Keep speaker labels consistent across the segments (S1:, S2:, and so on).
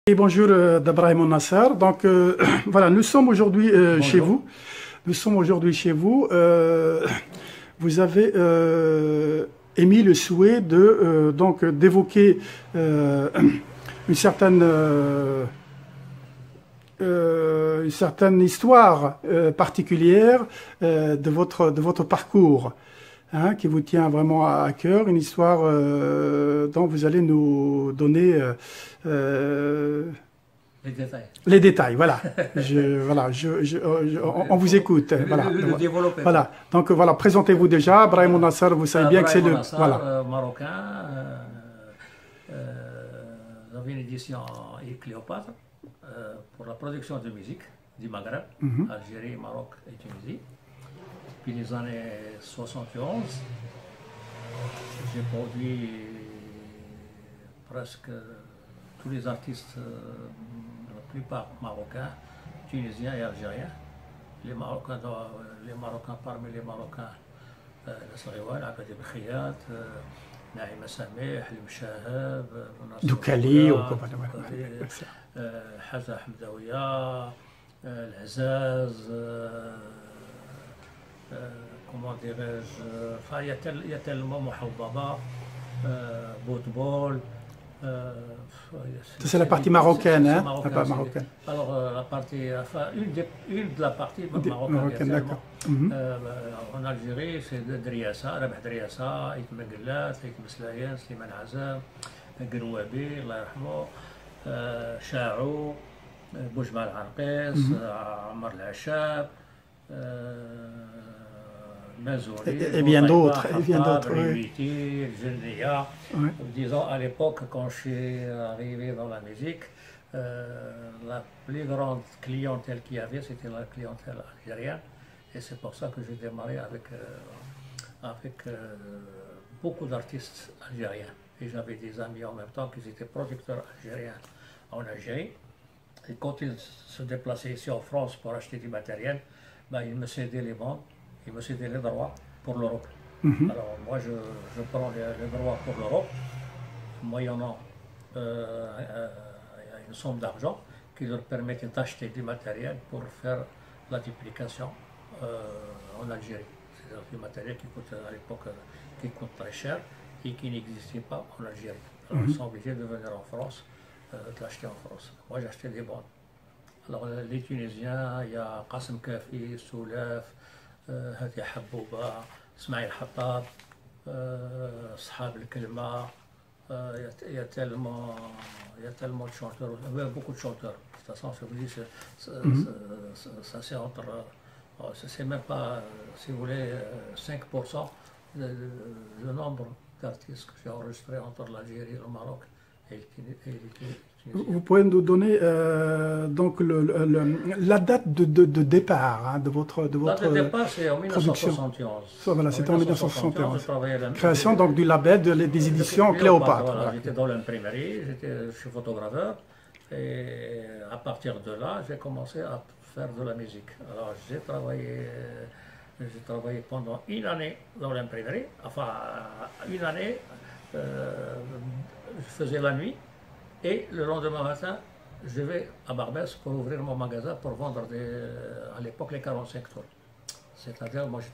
S1: Et bonjour d'Abrahim Nasser. Donc voilà, nous sommes aujourd'hui chez vous. Nous sommes aujourd'hui chez vous. Vous avez émis le souhait de donc d'évoquer une certaine histoire particulière de votre parcours. Hein, qui vous tient vraiment à cœur, une histoire dont vous allez nous donner les détails. Voilà, on vous écoute. Voilà, voilà. Donc voilà, présentez-vous déjà. Brahim Nasser, vous savez bien que c'est le
S2: voilà. Marocain. J'avais une édition Cléopâtre pour la production de musique du Maghreb, Algérie, Maroc et Tunisie. Depuis les années 71, j'ai produit presque tous les artistes, la plupart marocains, tunisiens et algériens. Les Marocains parmi les Marocains, Nasriouane, Abed Khiyat, Naïma Sameh, Halim Shahab,
S1: Doukali,
S2: Haza Hamdaouia, L'Azaz. Comment dirais-je, enfin, il y a tellement Mouhababa, Boutbol.
S1: C'est la partie marocaine, hein?
S2: La
S1: partie marocaine.
S2: Alors, la partie, enfin, une de la partie marocaine.
S1: D'accord.
S2: En Algérie, c'est Driassa, Rabah Driassa, Ikma Gillat, Ikma Slayan, Sliman Azam, Grouabi, Allah yarhamou, Chaou, Boujmal Arqes, Ammar Al-Achab.
S1: Et bien d'autres.
S2: Disons, à l'époque, quand je suis arrivé dans la musique, la plus grande clientèle qu'il y avait, c'était la clientèle algérienne. Et c'est pour ça que j'ai démarré avec beaucoup d'artistes algériens. Et j'avais des amis en même temps qui étaient producteurs algériens en Algérie. Et quand ils se déplaçaient ici en France pour acheter du matériel, ben, ils me cédaient les bandes. Il me cédait les droits pour l'Europe. Alors moi je prends les droits pour l'Europe, moyennant une somme d'argent qui leur permettait d'acheter du matériel pour faire la duplication en Algérie. C'est-à-dire du matériel qui coûte à l'époque très cher et qui n'existait pas en Algérie. Alors ils sont obligés de venir en France, de l'acheter en France. Moi j'achetais des bandes. Alors les Tunisiens, il y a Qassem Kafi, Soulaf, هذه حبوبة اسماعيل حطاب أصحاب الكلمة il y a tellement de chanteurs, beaucoup de chanteurs. De toute façon, je vous dis, ça c'est entre, c'est même pas, si vous voulez, 5% du nombre d'artistes que j'ai enregistrés entre l'Algérie, le Maroc et le Tunisie.
S1: Vous pouvez nous donner donc la date de départ hein, de votre
S2: La date de départ, c'est en 1971.
S1: Voilà, c'était en 1971. Création donc du label des éditions Cléopâtre.
S2: Voilà, j'étais dans l'imprimerie, je suis photograveur. Et à partir de là, j'ai commencé à faire de la musique. Alors j'ai travaillé pendant une année dans l'imprimerie. Enfin, une année, je faisais la nuit. Et le lendemain matin, je vais à Barbès pour ouvrir mon magasin pour vendre à l'époque les 45 tours. C'est-à-dire, moi je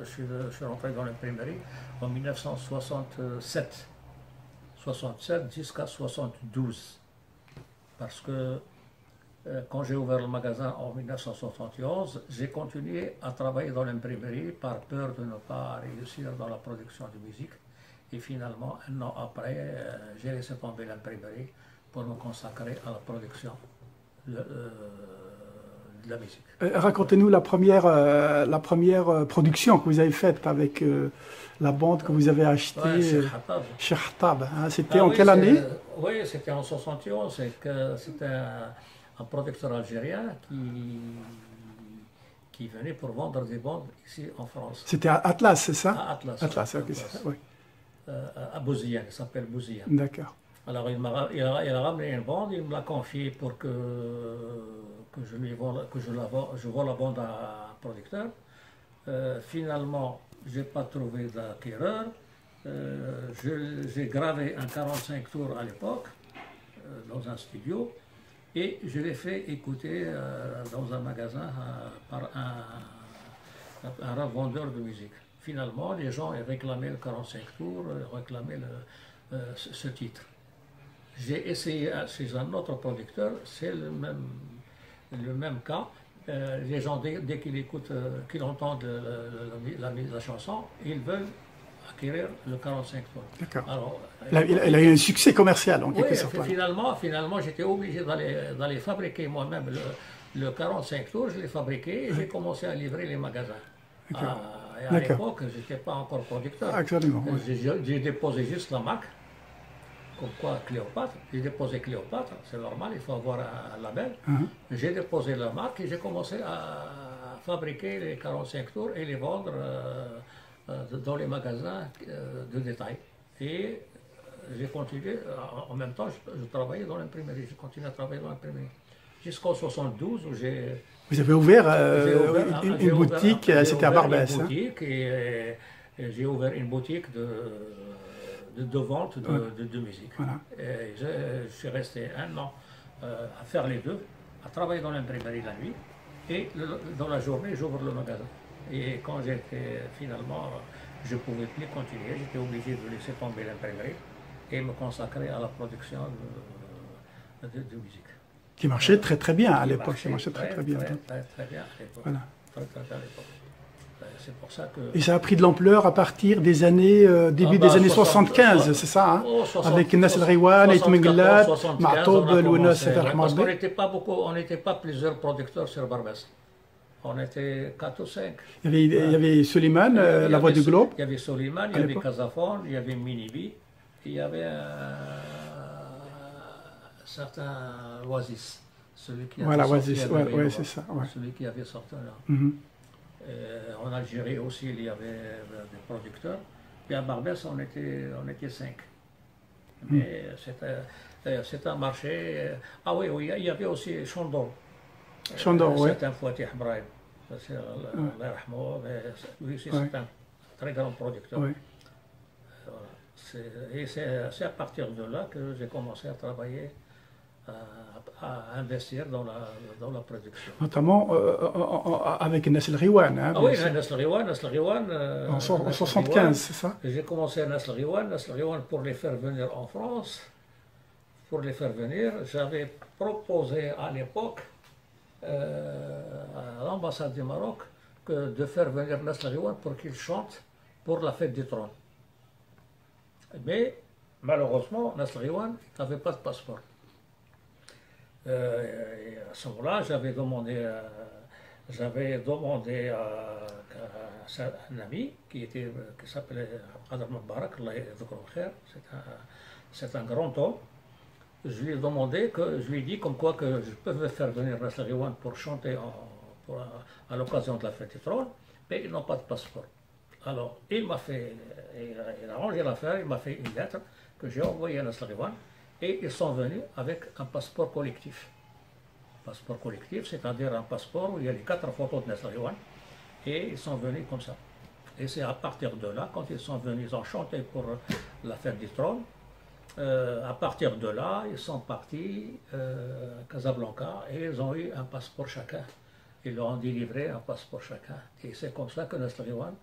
S2: suis rentré dans l'imprimerie en 1967. 67 jusqu'à 72. Parce que quand j'ai ouvert le magasin en 1971, j'ai continué à travailler dans l'imprimerie par peur de ne pas réussir dans la production de musique. Et finalement, un an après, j'ai laissé tomber l'imprimerie pour me consacrer à la production de la musique.
S1: Racontez-nous la première production que vous avez faite avec la bande que vous avez achetée chez Hattab. Hein, c'était en quelle année?
S2: Oui, c'était en 71. C'était un producteur algérien qui venait pour vendre des bandes ici en France.
S1: C'était à Atlas, c'est ça?
S2: À Atlas.
S1: Atlas, ok, oui.
S2: À Bouziane, il s'appelle Bouziane.
S1: D'accord.
S2: Alors il a ramené une bande, il me l'a confiée pour que je vends la bande à un producteur. Finalement, je n'ai pas trouvé d'acquéreur. J'ai gravé un 45 tours à l'époque. dans un studio et je l'ai fait écouter dans un magasin par un revendeur de musique. Finalement, les gens réclamaient le 45 tours, réclamaient ce titre. J'ai essayé chez un autre producteur, c'est le même cas. Les gens, dès qu'ils écoutent, qu'ils entendent la chanson, ils veulent acquérir le 45 tours.
S1: D'accord.
S2: Alors,
S1: elle a eu un succès commercial en quelque sorte.
S2: Finalement j'étais obligé d'aller fabriquer moi-même le 45 tours, je l'ai fabriqué et j'ai commencé à livrer les magasins. Et à l'époque, je n'étais pas encore producteur.
S1: Absolument.
S2: J'ai déposé juste la marque, comme quoi Cléopâtre. J'ai déposé Cléopâtre, c'est normal, il faut avoir un label. J'ai déposé la marque et j'ai commencé à fabriquer les 45 tours et les vendre dans les magasins de détail. Et j'ai continué, en même temps, je travaillais dans l'imprimerie, j'ai continué à travailler dans l'imprimerie. Jusqu'en 72 où j'ai...
S1: Vous avez ouvert une boutique, c'était à Barbès.
S2: J'ai ouvert une boutique de vente de musique.
S1: Voilà.
S2: Et je suis resté un an à faire les deux, à travailler dans l'imprimerie la nuit et dans la journée j'ouvre le magasin. Et quand finalement, je ne pouvais plus continuer, j'étais obligé de laisser tomber l'imprimerie et me consacrer à la production de musique.
S1: Qui marchait très très bien à l'époque.
S2: Qui marchait très bien à l'époque.
S1: Voilà.
S2: Très à l'époque. C'est pour ça que...
S1: Et ça a pris de l'ampleur à partir des années, début des années 75, c'est ça, hein, avec Nas El Riwan, Ait Mengellat, Ma'toub, Lounas,
S2: parce qu'on n'était pas plusieurs producteurs sur Barbès. On était 4 ou 5.
S1: Il y avait Suleiman, La Voix du Globe.
S2: Il y avait Suleiman, il y avait Casafon, il y avait Minibi, il y avait certain Oasis. Celui qui avait
S1: Oasis, ouais, c'est ça. Ouais.
S2: Celui qui avait sorti là. En Algérie aussi, il y avait des producteurs. Et à Barbès, on était 5. Mais c'était un marché. Ah oui, il y avait aussi Chandor.
S1: Chandor, oui.
S2: C'est un Fatih Brahim. Lui aussi, c'est un très grand producteur.
S1: Oui.
S2: Et c'est à partir de là que j'ai commencé à travailler, à investir dans la production.
S1: Notamment avec Nas El Riwan. Hein,
S2: oui, Nas El Riwan.
S1: En 75, c'est ça?
S2: J'ai commencé à Nas El Riwan pour les faire venir en France. Pour les faire venir, j'avais proposé à l'époque à l'ambassade du Maroc de faire venir Nas El Riwan pour qu'il chante pour la fête du trône. Mais malheureusement, Nas El Riwan n'avait pas de passeport. À ce moment-là, j'avais demandé à un ami qui s'appelait Abdel Mbarak, c'est un grand homme. Je lui ai demandé, je lui ai dit comme quoi que je pouvais faire venir Nas El Riwan pour chanter à l'occasion de la fête du trône, mais ils n'ont pas de passeport. Alors, il a arrangé l'affaire, il m'a fait une lettre que j'ai envoyée à Nas El Riwan. Et ils sont venus avec un passeport collectif. Passeport collectif, c'est-à-dire un passeport où il y a les 4 photos de Nas El Riwan. Et ils sont venus comme ça. Et c'est à partir de là, quand ils sont venus, ils ont chanté pour la fête du trône. À partir de là, ils sont partis à Casablanca et ils ont eu un passeport chacun. Ils leur ont délivré un passeport chacun. Et c'est comme ça que Nas El Riwan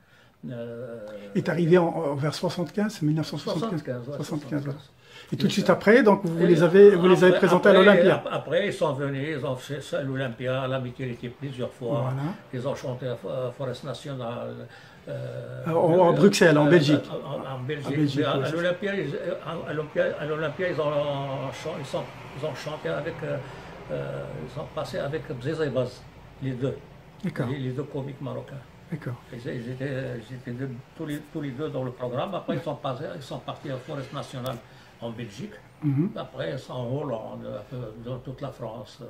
S1: est arrivé vers 75, 1975. 75, voilà. Et tout de suite après, donc vous les avez présentés à l'Olympia.
S2: Après, ils sont venus, ils ont fait ça à l'Olympia, à l'Amitié était plusieurs fois. Voilà. Ils ont chanté à Forest National.
S1: À Bruxelles, en Belgique.
S2: En Belgique. À l'Olympia, ils ont chanté avec. Ils ont passé avec Bzeza et Baz, les deux. Les deux comiques marocains.
S1: D'accord.
S2: Ils étaient tous les deux dans le programme. Après, ils sont partis à Forest National en Belgique. Après, ils sont en Hollande, dans toute la France.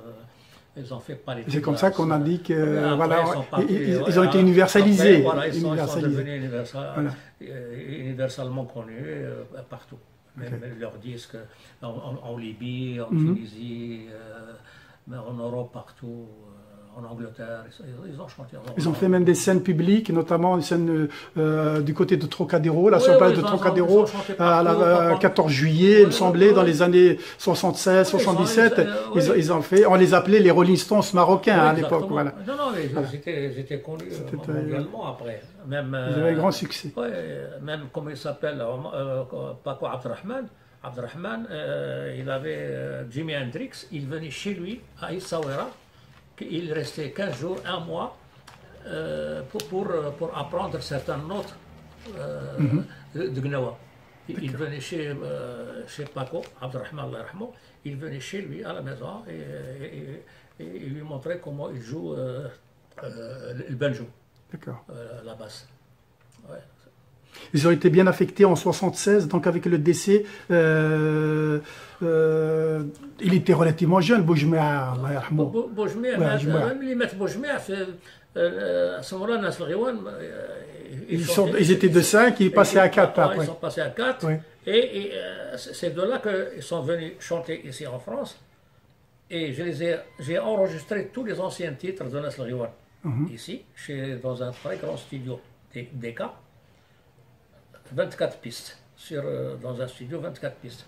S2: Ils ont fait Paris.
S1: C'est comme ça qu'on a dit que voilà, ils ont été universalisés.
S2: Après, voilà, ils sont devenus universalement connus partout. Même leurs disques en Libye, en Tunisie, mais en Europe partout. en Angleterre, ils ont chanté.
S1: Ils ont fait même des scènes publiques, notamment une scène du côté de Trocadéro, la seule place de Trocadéro, à 14 juillet, il me semblait, dans les années 76, 77. Ils ont fait, on les appelait les Rolling Stones marocains à l'époque. Voilà.
S2: Non, non, mais j'étais connu mondialement après. Même,
S1: ils avaient un grand succès.
S2: Même comme il s'appelle, Paco Abdelrahman. Abdelrahman, il avait Jimi Hendrix, il venait chez lui à Essaouira, il restait 15 jours, un mois, pour apprendre certaines notes de Gnawa. Il venait chez Paco Abdelrahman, il venait chez lui à la maison et il lui montrait comment il joue le banjo, la basse. Ouais.
S1: Ils ont été bien affectés en 76, donc avec le décès, il était relativement jeune, Boujmea, Allah yarhamou.
S2: Boujmea, à ce moment-là, Nasr Ghiwane,
S1: ils étaient de 5, ils passaient à 4 après.
S2: Ils sont passés à 4, et c'est de là qu'ils sont venus chanter ici en France, et j'ai enregistré tous les anciens titres de Nasr Ghiwane, ici, dans un très grand studio DK. 24 pistes, dans un studio, 24 pistes.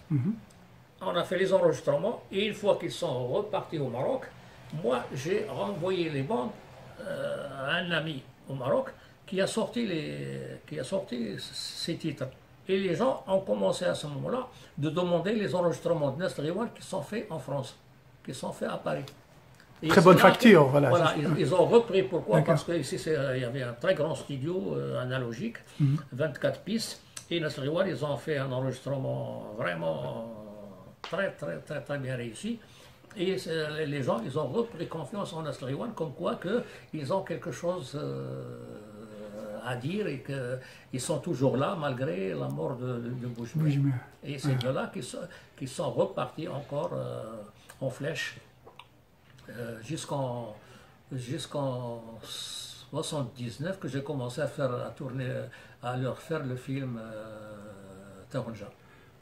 S2: On a fait les enregistrements et une fois qu'ils sont repartis au Maroc, moi j'ai renvoyé les bandes à un ami au Maroc qui a sorti ces titres. Et les gens ont commencé à ce moment-là de demander les enregistrements de Nasr Ghiwane qui sont faits en France, qui sont faits à Paris. Et
S1: très bonne facture, voilà.
S2: Voilà, ils ont repris, pourquoi? Parce qu'ici, il y avait un très grand studio analogique, 24 pistes, et Nasr Ghiwane, ils ont fait un enregistrement vraiment très bien réussi. Et les gens, ils ont repris confiance en Nasr Ghiwane, comme quoi qu'ils ont quelque chose à dire et qu'ils sont toujours là, malgré la mort de Boujmea. Et c'est de là qu'ils sont repartis encore en flèche. Jusqu'en 79 que j'ai commencé à leur faire le film Taronja.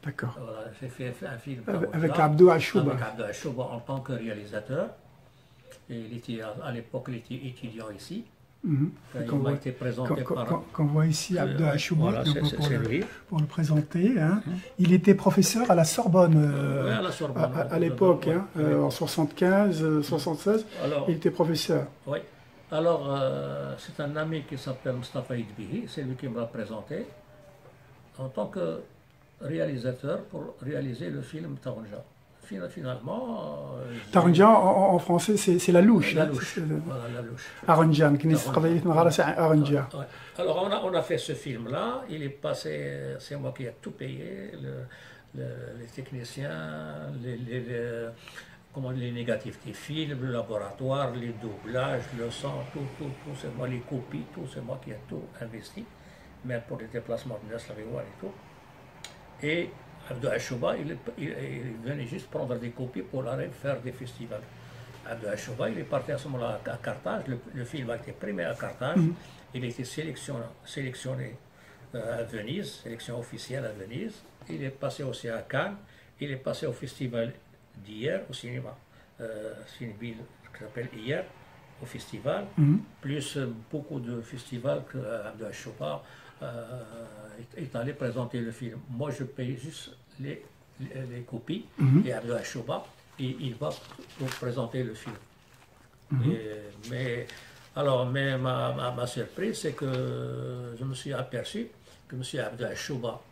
S1: D'accord.
S2: Voilà, j'ai fait un film
S1: avec Abdou Achouba.
S2: Avec Abdou Achouba en tant que réalisateur. Et à l'époque, il était étudiant ici. Il m'a été présenté
S1: qu'on voit ici Abdou Achouba,
S2: voilà,
S1: pour le présenter. Hein. Il était professeur à la Sorbonne,
S2: à la Sorbonne
S1: à l'époque, en 75, 76. Alors, il était professeur.
S2: Oui. Alors, c'est un ami qui s'appelle Mustafa Idbihi, c'est lui qui me l'a présenté en tant que réalisateur pour réaliser le film Taronja. Finalement...
S1: Taronja, en français, c'est la louche.
S2: La louche, voilà, la louche.
S1: Aranjan, Aranjan.
S2: Alors, on a fait ce film-là, il est passé, c'est moi qui ai tout payé, les techniciens, les négatifs des films, le laboratoire, les doublages, le son, tout, c'est moi, les copies, tout, c'est moi qui ai tout investi, même pour les déplacements de Nasr Ghiwane et tout. Et Abdou Achouba, il venait juste prendre des copies pour aller faire des festivals. Abdou Achouba, il est parti à ce moment-là à Carthage, le film a été primé à Carthage, il a été sélectionné à Venise, sélection officielle à Venise, il est passé aussi à Cannes, il est passé au festival d'hier au cinéma. C'est une ville qui s'appelle Hier, au festival, plus beaucoup de festivals que Abdou Achouba est allé présenter le film. Moi, je paye juste les copies et Abdou Achouba, et il va pour présenter le film. Mais ma surprise, c'est que je me suis aperçu que M. Abdou Achouba,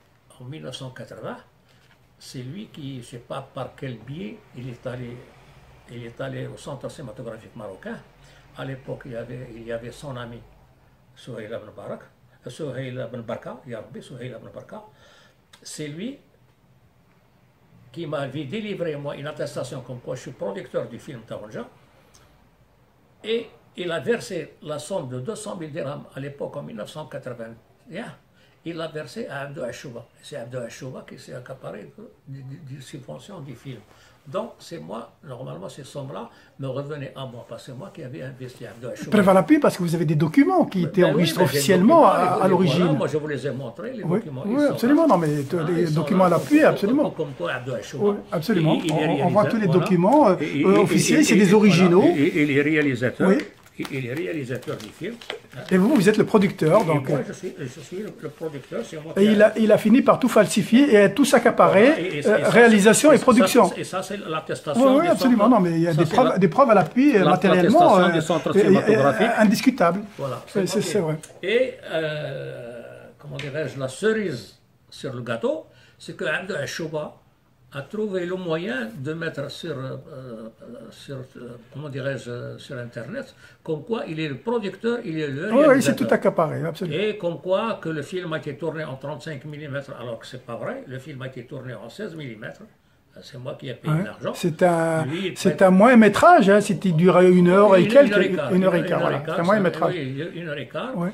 S2: en 1980, c'est lui qui, je ne sais pas par quel biais, il est allé au Centre cinématographique marocain. À l'époque, il y avait son ami Souhaïl Ibn Barka. C'est lui qui m'avait délivré moi une attestation comme quoi je suis producteur du film Taronja. Et il a versé la somme de 200 000 dirhams à l'époque en 1981. il l'a versé à Abdou Achouba. C'est Abdou Achouba qui s'est accaparé des subventions du film. Donc, c'est moi, normalement, ces sommes-là me revenaient à moi, parce que c'est moi qui avais investi à Abdou Achouba.
S1: Preuve à l'appui, parce que vous avez des documents qui étaient enregistrés officiellement à l'origine.
S2: Voilà, moi, je vous les ai montrés, les documents.
S1: Oui, absolument, non, mais des documents à l'appui, absolument.
S2: Comme quoi, Abdou Achouba.
S1: Oui, absolument. On voit tous les documents officiels, c'est des originaux.
S2: Et les réalisateurs.
S1: Oui.
S2: Et les réalisateurs du film.
S1: Et vous êtes le producteur. Donc,
S2: moi, je suis le producteur.
S1: Et il a fini par tout falsifier et tout s'accaparer, réalisation et production.
S2: Et ça, c'est l'attestation.
S1: Oui, absolument. Non, mais il y a des preuves à l'appui matériellement indiscutables.
S2: Voilà,
S1: c'est vrai.
S2: Et, comment dirais-je, la cerise sur le gâteau, c'est que Abdou Achouba a trouvé le moyen de mettre comment dirais-je, sur Internet, comme quoi il est le producteur, il est le réalisateur.
S1: Oui, c'est tout accaparé, absolument.
S2: Et comme quoi que le film a été tourné en 35 mm, alors que c'est pas vrai, le film a été tourné en 16 mm. C'est moi qui ai payé l'argent.
S1: C'est un moyen métrage, hein, c'était duré 1 heure et quelques. 1 heure et quart, voilà. C'est un moyen métrage.
S2: Oui, 1 heure et quart.
S1: Oui.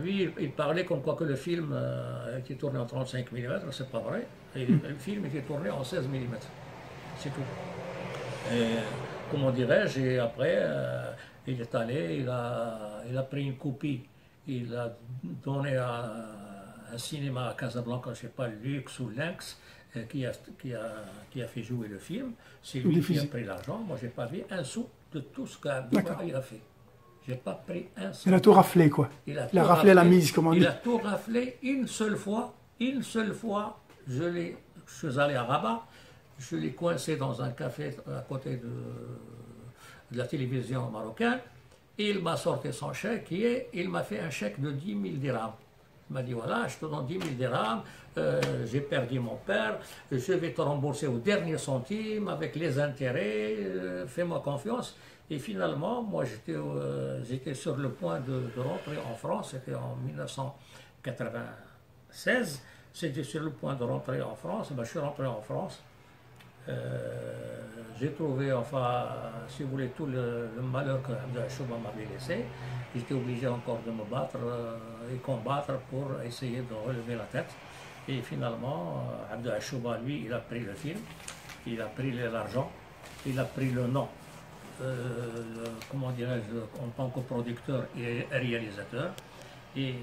S2: Lui, il parlait comme quoi que le film a été tourné en 35 mm, c'est pas vrai. Et le film était tourné en 16 mm. C'est tout. Et, comment dirais-je, et après, il est allé, il a pris une copie, il a donné à un cinéma à Casablanca, je ne sais pas, Lux ou Lynx, qui a fait jouer le film. C'est lui qui a pris l'argent. Moi, je n'ai pas vu un sou de tout ce qu'il a fait. Je n'ai pas pris un sou.
S1: Il a tout raflé, quoi. Il a raflé la mise, comme on dit.
S2: Il a tout raflé une seule fois. Une seule fois, je suis allé à Rabat, je l'ai coincé dans un café à côté de la télévision marocaine. Il m'a sorti son chèque et il m'a fait un chèque de 10 000 dirhams. Il m'a dit, voilà, je te donne 10 000 dirhams, j'ai perdu mon père, je vais te rembourser au dernier centime avec les intérêts, fais-moi confiance. Et finalement, moi, j'étais sur le point de rentrer en France, c'était en 1996, j'étais sur le point de rentrer en France, je suis rentré en France. J'ai trouvé, enfin, si vous voulez, tout le malheur que Abdou Achouba m'avait laissé. J'étais obligé encore de me battre et combattre pour essayer de relever la tête. Et finalement, Abdou Achouba, lui, il a pris le film, il a pris l'argent, il a pris le nom, comment dirais-je, en tant que producteur et réalisateur. Et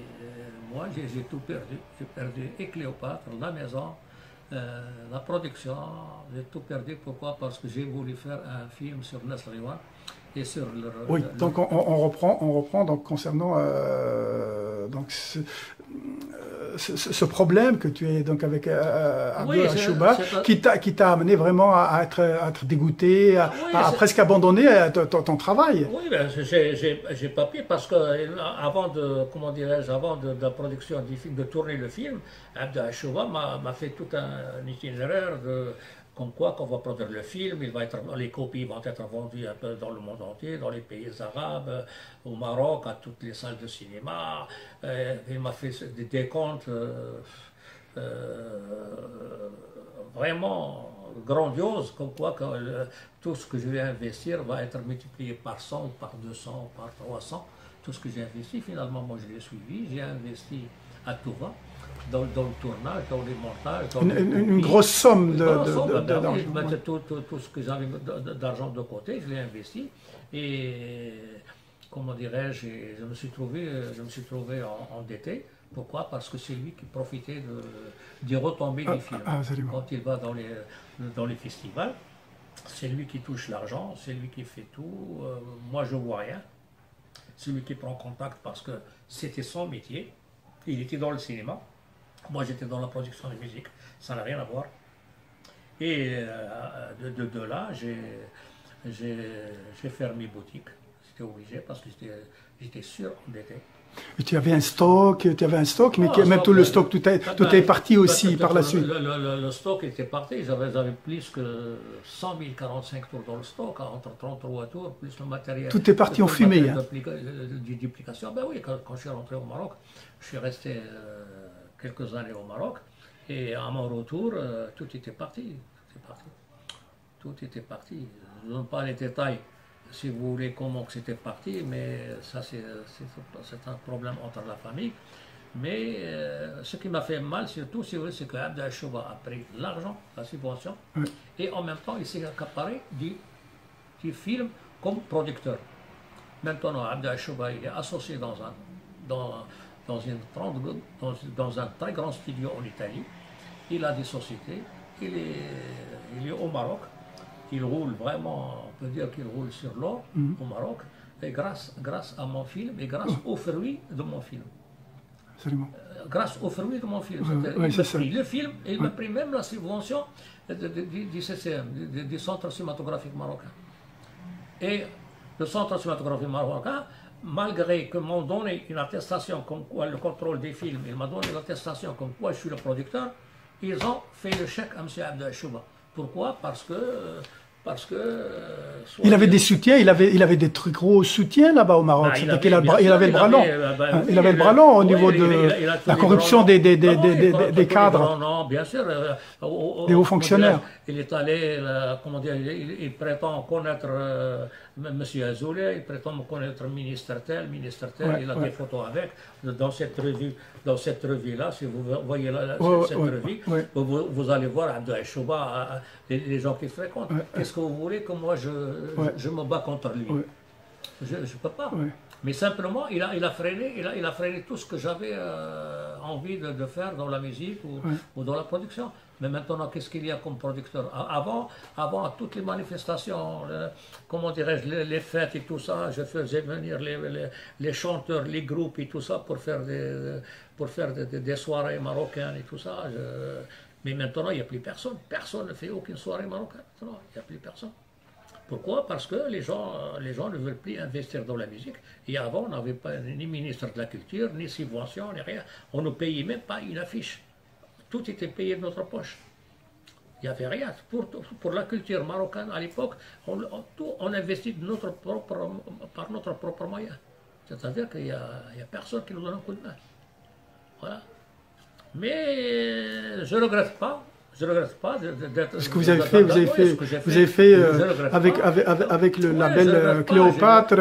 S2: moi, j'ai tout perdu. J'ai perdu et Cléopâtre, la maison, la production, j'ai tout perdu. Pourquoi? Parce que j'ai voulu faire un film sur Nasriwan et sur le...
S1: Oui, donc on reprend donc concernant donc ce problème que tu as donc avec Abdou Achouba, qui t'a amené vraiment à être dégoûté, à presque abandonner ton travail.
S2: Oui, ben, j'ai pas pu parce que avant de, comment dirais-je, avant de la production du film, de tourner le film, Abdou Achouba m'a fait tout un itinéraire de comme quoi, quand on va produire le film, les copies vont être vendues un peu dans le monde entier, dans les pays arabes, au Maroc, à toutes les salles de cinéma. Il m'a fait des décomptes vraiment grandioses, comme quoi tout ce que je vais investir va être multiplié par 100, ou par 200, ou par 300. Tout ce que j'ai investi, finalement, moi je l'ai suivi, j'ai investi à tout va. Dans le tournage, dans les montages.
S1: Une grosse somme d'argent.
S2: Je mettais tout ce que j'avais d'argent de côté, je l'ai investi. Et, comment dirais-je, je me suis trouvé endetté. Pourquoi? Parce que c'est lui qui profitait des retombées du film. Quand il va dans les festivals, c'est lui qui touche l'argent, c'est lui qui fait tout. Moi, je ne vois rien. C'est lui qui prend contact parce que c'était son métier. Il était dans le cinéma. Moi, j'étais dans la production de musique, ça n'a rien à voir. Et de là, j'ai fermé boutique. J'étais obligé parce que j'étais surendetté.
S1: Et tu avais un stock, mais même tout le stock, tout est parti aussi par la suite.
S2: Le stock était parti, j'avais plus que 100 045 tours dans le stock, entre 33 tours, plus le matériel.
S1: Tout est parti en fumée.
S2: De duplication. Ben oui, quand je suis rentré au Maroc, je suis resté quelques années au Maroc, et à mon retour, tout était parti. Tout était parti. Je ne donne pas les détails, si vous voulez, comment c'était parti, mais ça c'est un problème entre la famille. Mais ce qui m'a fait mal surtout, c'est que Abdel Achouba a pris l'argent, la subvention, et en même temps il s'est accaparé du film comme producteur. Maintenant, Abdel Achouba est associé dans un très grand studio en Italie. Il a des sociétés, il est au Maroc, il roule vraiment, on peut dire qu'il roule sur l'or au Maroc, et grâce à mon film et grâce aux fruits de mon film.
S1: Absolument.
S2: Grâce aux fruits de mon film. Il m'a pris le film et il m'a pris même la subvention du CCM, du Centre cinématographique marocain. Et le Centre cinématographique marocain, malgré qu'ils m'ont donné une attestation comme quoi le contrôle des films, il m'a donné l'attestation comme quoi je suis le producteur, ils ont fait le chèque à M. Abdel Achouba. Pourquoi? Parce que
S1: il avait des soutiens, il avait des très gros soutiens là-bas au Maroc. Il avait le bras long. Il avait le bras long au niveau de la corruption des cadres.
S2: Non, bien sûr.
S1: Des hauts fonctionnaires.
S2: Il est allé, comment dire, il prétend connaître M. Azoulay, il prétend me connaître ministre tel, il a des photos avec. Dans cette revue-là, si vous voyez cette revue, vous allez voir Abdel Achouba, les gens qui fréquentent. Qu'est-ce que vous voulez que moi je me bats contre lui? Je ne peux pas. Mais simplement, il a freiné tout ce que j'avais envie de faire dans la musique ou dans la production. Mais maintenant, qu'est-ce qu'il y a comme producteur? Avant, à toutes les manifestations, comment dirais-je, les fêtes et tout ça, je faisais venir les chanteurs, les groupes et tout ça pour faire des soirées marocaines et tout ça. Mais maintenant, il n'y a plus personne. Personne ne fait aucune soirée marocaine. Non, il n'y a plus personne. Pourquoi? Parce que les gens ne veulent plus investir dans la musique. Et avant, on n'avait pas ni ministre de la Culture, ni subvention, ni rien. On ne payait même pas une affiche. Tout était payé de notre poche. Il n'y avait rien. Pour la culture marocaine à l'époque, on investit par notre propre moyen. C'est-à-dire qu'il n'y a personne qui nous donne un coup de main. Voilà. Mais je ne regrette pas. Je ne regrette pas d'être.
S1: Ce que vous avez fait, avec le label Cléopâtre,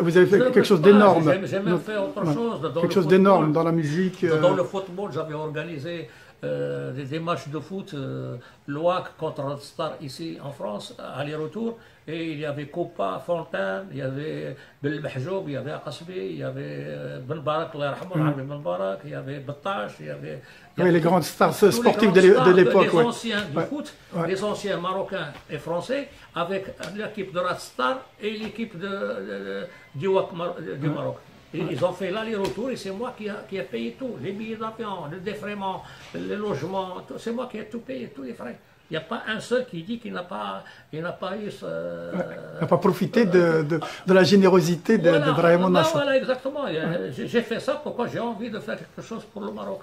S1: vous avez fait quelque chose d'énorme.
S2: J'ai même fait autre chose.
S1: Quelque chose d'énorme dans la musique.
S2: Dans le football, j'avais organisé des matchs de foot, l'OAC contre Red Star ici en France, aller-retour. Et il y avait Copa, Fontaine, il y avait Belmahjoub, il y avait Aqasbi, il y avait Ben Barak, Ben Barak, il y avait Battash, il y avait.
S1: Oui, les grandes stars sportives de l'époque.
S2: Les anciens du foot, les anciens marocains et français, avec l'équipe de Red Star et l'équipe du Maroc. Ils ont fait l'aller-retour et c'est moi qui a payé tout. Les billets d'avion, le défraiement, le logement, c'est moi qui ai tout payé, tous les frais. Il n'y a pas un seul qui dit qu'il n'a pas eu
S1: n'a pas profité de la générosité de Brahim Nasser.
S2: Voilà, exactement. J'ai fait ça pourquoi j'ai envie de faire quelque chose pour le Maroc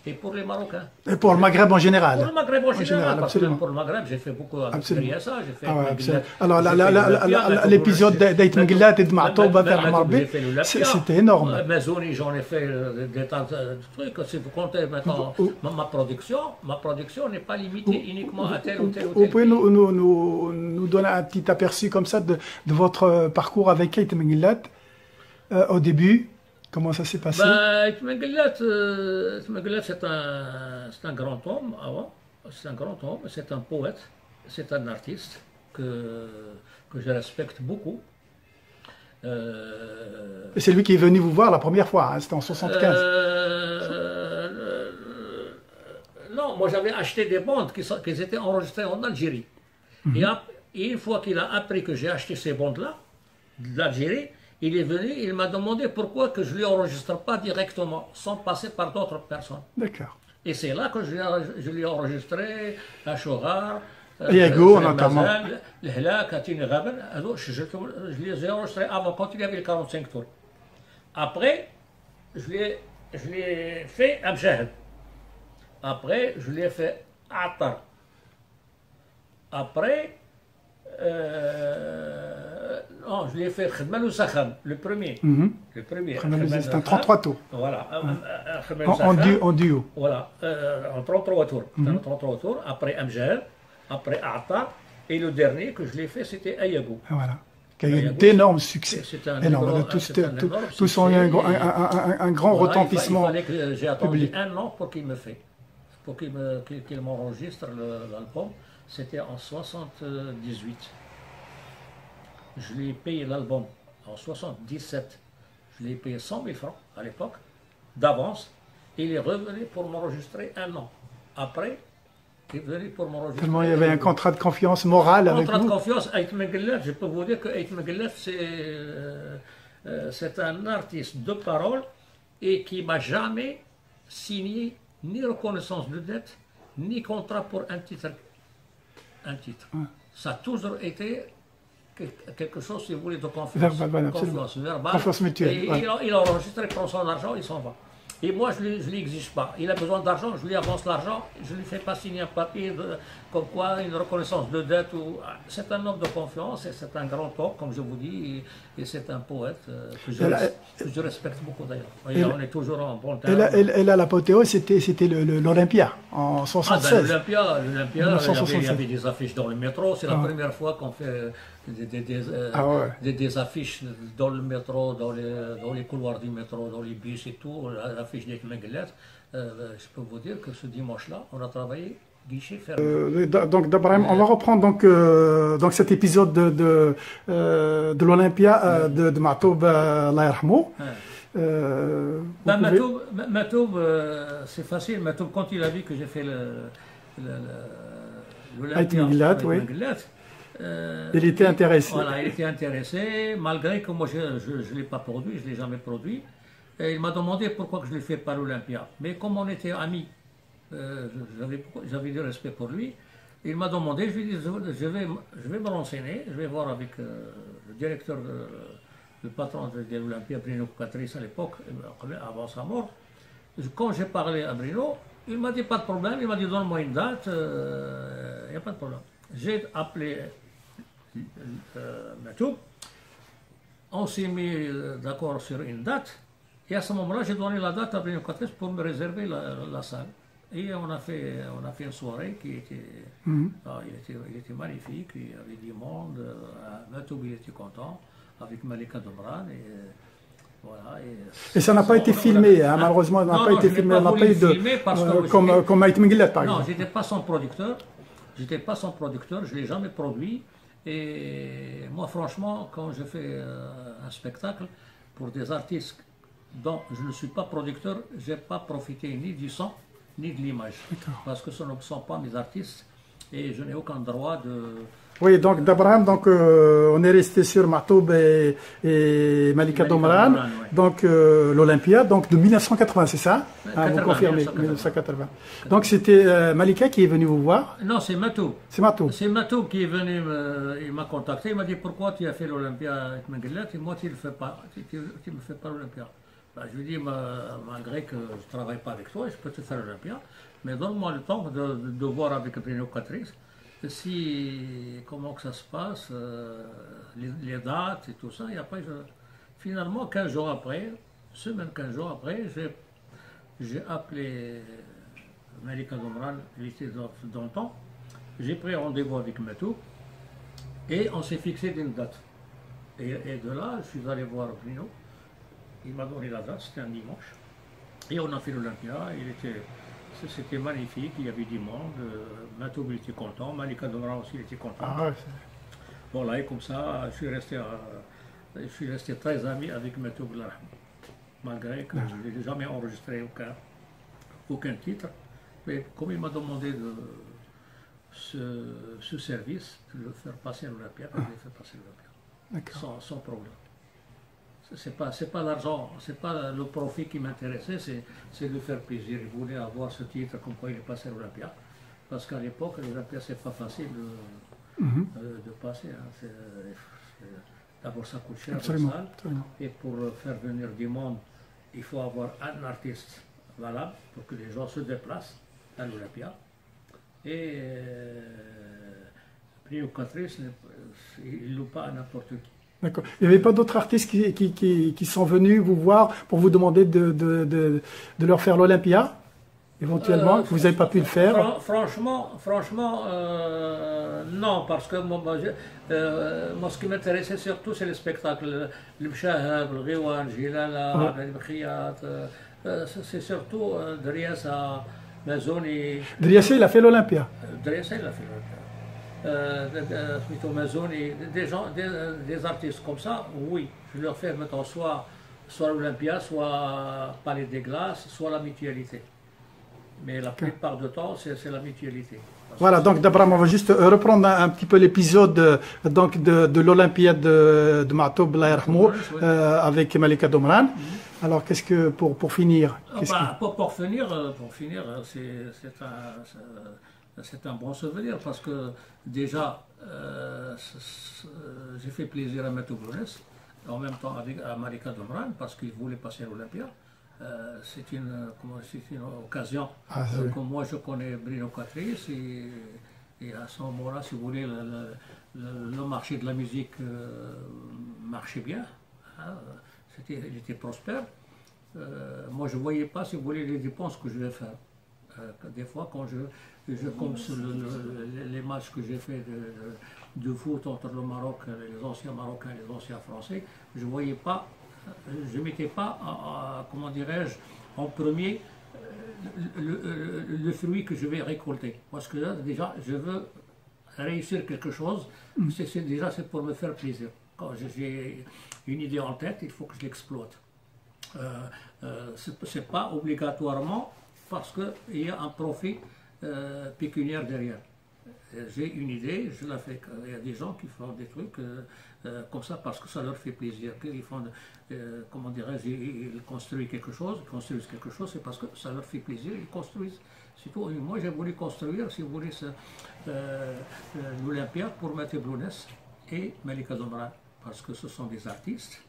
S2: et pour les Marocains.
S1: Et pour le Maghreb en général.
S2: Pour le Maghreb en général, parce que pour le Maghreb, j'ai fait beaucoup avec Riassa, j'ai fait
S1: alors l'épisode d'Aït Menglat et de Ma'touba vers Marbi, c'était énorme.
S2: Mazouni, j'en ai fait des tas de trucs. Si vous comptez maintenant ma production n'est pas limitée uniquement à tel ou tel ou tel.
S1: Vous pouvez nous donner un petit aperçu comme ça de votre parcours avec Aït Menglat au début? Comment ça s'est passé?
S2: Aït Menglat, c'est un grand homme avant. C'est un grand homme, c'est un poète, c'est un artiste que je respecte beaucoup.
S1: Et c'est lui qui est venu vous voir la première fois, hein, c'était en 75.
S2: Non, moi j'avais acheté des bandes qui étaient enregistrées en Algérie. Et une fois qu'il a appris que j'ai acheté ces bandes-là, de l'Algérie, il est venu, il m'a demandé pourquoi que je ne lui enregistre pas directement, sans passer par d'autres personnes.
S1: D'accord.
S2: Et c'est là que je lui ai enregistré à Chogar,
S1: Yago notamment.
S2: Le Hlak, Atine Raben, je les ai enregistrés avant, quand il y avait le 45 tours. Après, je lui ai fait Amshahad. Après, je lui ai fait Attar. Après, non, je lui ai fait Khedman ou Sakhan, le premier. Le premier.
S1: C'est un 33 tours.
S2: Voilà.
S1: En duo.
S2: Voilà, en 33 tours. 33 tours. Après Amjad, après Attar. Et le dernier que je l'ai fait, c'était Ayago.
S1: Voilà. qui a eu d'énormes succès.
S2: C'était un
S1: énorme. Tous ont eu un grand retentissement.
S2: Il fallait que j'ai attendu
S1: public.
S2: un an pour qu'il m'enregistre l'album. C'était en 78. Je lui ai payé l'album en 77. Je lui ai payé 100 000 francs à l'époque, d'avance. Il est revenu pour m'enregistrer un an. Après, il est venu pour m'enregistrer.
S1: Tellement il y avait un contrat de confiance morale avec
S2: Contrat de
S1: vous.
S2: confiance avec Meguelef, je peux vous dire que Ait Meguelef, c'est un artiste de parole et qui m'a jamais signé ni reconnaissance de dette, ni contrat pour un titre. Ça a toujours été quelque chose, si vous voulez, de confiance. Confiance verbale.
S1: Confiance mutuelle.
S2: Et il a enregistré, il prend son argent, il s'en va. Et moi, je ne lui exige pas. Il a besoin d'argent, je lui avance l'argent, je ne lui fais pas signer un papier comme quoi une reconnaissance de dette. C'est un homme de confiance et c'est un grand homme, comme je vous dis, et c'est un poète que je respecte beaucoup d'ailleurs. On est toujours en bon terme.
S1: Et là, l'apothéose, c'était l'Olympia en 76.
S2: L'Olympia, il y avait des affiches dans le métro. C'est la première fois qu'on fait des affiches dans le métro, dans les couloirs du métro, dans les bus et tout, l'affiche d'Ait Meguelef. Je peux vous dire que ce dimanche-là, on a travaillé guichet fermé.
S1: Donc, d'Abraham, on va reprendre donc cet épisode de l'Olympia de Matoub, Allah yarhamou.
S2: Matoub, c'est facile. Matoub, quand il a vu que j'ai fait l'Olympia avec Meguelef,
S1: il était intéressé.
S2: Voilà, il était intéressé, malgré que moi je ne l'ai pas produit, je ne l'ai jamais produit. Et il m'a demandé pourquoi que je ne l'ai fait pas l'Olympia. Mais comme on était amis, j'avais du respect pour lui, il m'a demandé, je lui ai dit, je vais me renseigner, je vais voir avec le directeur, le patron de l'Olympia, Bruno Catrice à l'époque, avant sa mort. Quand j'ai parlé à Bruno, il m'a dit pas de problème, il m'a dit donne-moi une date, il n'y a pas de problème. J'ai appelé Matoub, on s'est mis d'accord sur une date, et à ce moment-là, j'ai donné la date à Bruno Catrice pour me réserver la salle. Et on a fait une soirée qui était, il était magnifique, il y avait du monde, Matoub il était content, avec Malika Domran. Voilà,
S1: et ça n'a pas été filmé, malheureusement, ça n'a pas été filmé, on n'a pas eu de. Comme Ait Meguelef, par exemple.
S2: Non, je n'étais pas son producteur, je ne l'ai jamais produit. Et moi, franchement, quand je fais un spectacle pour des artistes dont je ne suis pas producteur, je n'ai pas profité ni du son, ni de l'image. Parce que ce ne sont pas mes artistes et je n'ai aucun droit de.
S1: Oui, donc d'Abraham, on est resté sur Matoub et Malika Domran,
S2: ouais.
S1: Donc l'Olympia, donc de 1980, c'est ça?
S2: 80,
S1: vous confirmez, 1980. Donc c'était Malika qui est venu vous voir?
S2: Non, c'est Matoub.
S1: C'est Matoub.
S2: C'est Matoub qui est venu, il m'a contacté, il m'a dit pourquoi tu as fait l'Olympia avec Meguelef et moi tu ne le fais pas, tu me fais pas l'Olympia. Je lui dis, malgré que je ne travaille pas avec toi, je peux te faire l'Olympia, mais donne-moi le temps de voir avec Bruno Catrice comment que ça se passe, les dates et tout ça. Et après, finalement, 15 jours après, 15 jours après, j'ai appelé Malika Domran, il était dans le temps. J'ai pris rendez-vous avec Matoub et on s'est fixé d'une date. Et de là, je suis allé voir Bruno. Il m'a donné la date, c'était un dimanche. Et on a fait l'Olympia. C'était magnifique, il y avait du monde. Matoub était content, Malika Domran aussi était content. Voilà, et comme ça, je suis resté très ami avec Matoub, malgré que je n'ai jamais enregistré aucun titre. Mais comme il m'a demandé ce service, de le faire passer à l'Olympia, je l'ai fait passer à l'Olympia. Sans problème. C'est pas l'argent, c'est pas le profit qui m'intéressait, c'est de faire plaisir. Il voulait avoir ce titre comme quoi il est passé à l'Olympia. Parce qu'à l'époque, l'Olympia, c'est pas facile de passer. Hein. D'abord, ça coûte cher,
S1: absolument,
S2: la salle.
S1: Absolument.
S2: Et pour faire venir du monde, il faut avoir un artiste valable pour que les gens se déplacent à l'Olympia. Et Bruno Catrice, il ne loue pas à n'importe qui.
S1: D'accord. Il n'y avait pas d'autres artistes qui sont venus vous voir pour vous demander de leur faire l'Olympia, éventuellement, que vous n'avez pas pu le faire?
S2: Franchement, Non, parce que moi, ce qui m'intéressait surtout, c'est le spectacle. Le Mshahab, le Riwan, Jilala, le Bkhiyat. C'est surtout Driassa, Mazzoni.
S1: Driassa, il a fait l'Olympia.
S2: Driassa, il a fait l'Olympia. Plutôt Mazzoni, des artistes comme ça, oui, je leur fais maintenant soit l'Olympia, soit Palais des Glaces, soit la Mutualité. Mais la plupart du temps, c'est la Mutualité.
S1: Voilà, donc d'abord, on va juste reprendre un petit peu l'épisode donc de l'Olympiade de Ma'toub avec Malika Domran. Alors, qu'est-ce que, pour finir
S2: pour finir, c'est un bon souvenir parce que déjà, j'ai fait plaisir à Ma'toub Lounès, en même temps à Malika Domran parce qu'il voulait passer à l'Olympia. C'est une occasion que moi je connais Bruno Catrice et à ce moment-là, si vous voulez, le marché de la musique marchait bien, hein, il était prospère. Moi je ne voyais pas, si vous voulez, les dépenses que je vais faire. Des fois, quand comme les matchs que j'ai fait de foot entre le Maroc, les anciens Marocains et les anciens Français, je ne voyais pas. Je ne mettais pas, comment dirais-je, en premier le fruit que je vais récolter. Parce que là, déjà, je veux réussir quelque chose, c'est pour me faire plaisir. Quand j'ai une idée en tête, il faut que je l'exploite. Ce n'est pas obligatoirement parce qu'il y a un profit pécuniaire derrière. J'ai une idée, je la fais. Il y a des gens qui font des trucs comme ça parce que ça leur fait plaisir. Ils font, comment dirais-je, ils construisent quelque chose, c'est parce que ça leur fait plaisir, ils construisent. Surtout, moi j'ai voulu construire, si vous voulez, l'Olympia pour Ma'toub Lounès et Malika Domran, parce que ce sont des artistes